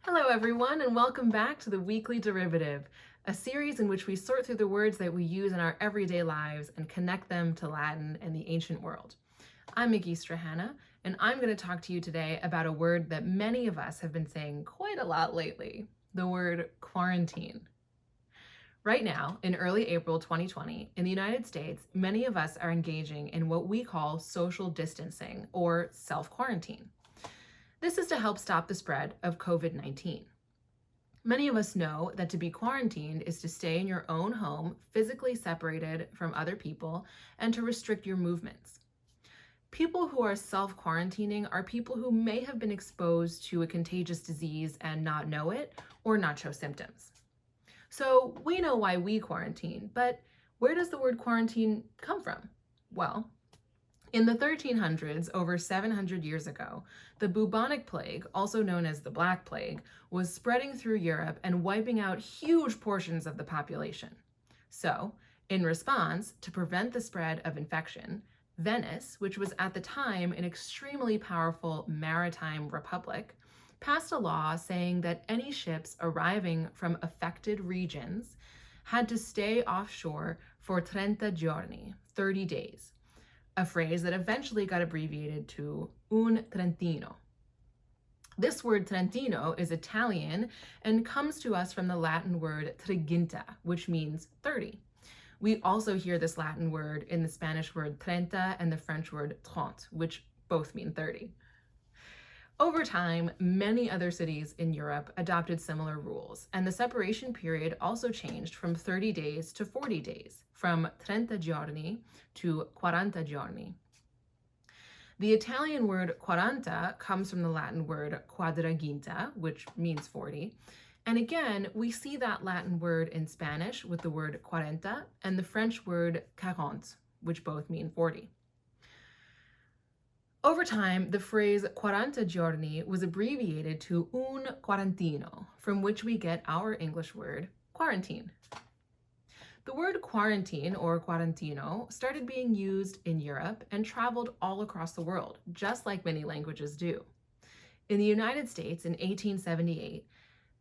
Hello everyone, and welcome back to the Weekly Derivative, a series in which we sort through the words that we use in our everyday lives and connect them to Latin and the ancient world. I'm Magistra, and I'm going to talk to you today about a word that many of us have been saying quite a lot lately, the word quarantine. Right now, in early April 2020, in the United States, many of us are engaging in what we call social distancing or self-quarantine. This is to help stop the spread of COVID-19. Many of us know that to be quarantined is to stay in your own home, physically separated from other people, and to restrict your movements. People who are self-quarantining are people who may have been exposed to a contagious disease and not know it or not show symptoms. So we know why we quarantine, but where does the word quarantine come from? Well, in the 1300s, over 700 years ago, the bubonic plague, also known as the Black Plague, was spreading through Europe and wiping out huge portions of the population. So, in response, to prevent the spread of infection, Venice, which was at the time an extremely powerful maritime republic, passed a law saying that any ships arriving from affected regions had to stay offshore for 30 giorni, 30 days, a phrase that eventually got abbreviated to un trentino. This word Trentino is Italian and comes to us from the Latin word triginta, which means 30. We also hear this Latin word in the Spanish word treinta and the French word trente, which both mean 30. Over time, many other cities in Europe adopted similar rules, and the separation period also changed from 30 days to 40 days, from 30 giorni to 40 giorni. The Italian word quaranta comes from the Latin word quadraginta, which means 40. And again, we see that Latin word in Spanish with the word cuarenta and the French word quarante, which both mean 40. Over time, the phrase 40 giorni was abbreviated to un quarantino, from which we get our English word quarantine. The word quarantine or quarantino started being used in Europe and traveled all across the world, just like many languages do. In the United States in 1878,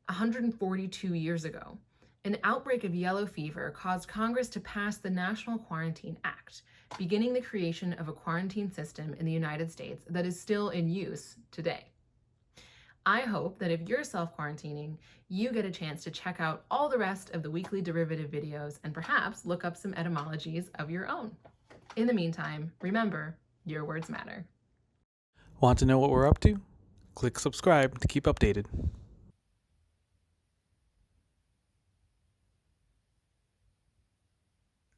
142 years ago, an outbreak of yellow fever caused Congress to pass the National Quarantine Act, beginning the creation of a quarantine system in the United States that is still in use today. I hope that if you're self-quarantining, you get a chance to check out all the rest of the Weekly Derivative videos and perhaps look up some etymologies of your own. In the meantime, remember, your words matter. Want to know what we're up to? Click subscribe to keep updated.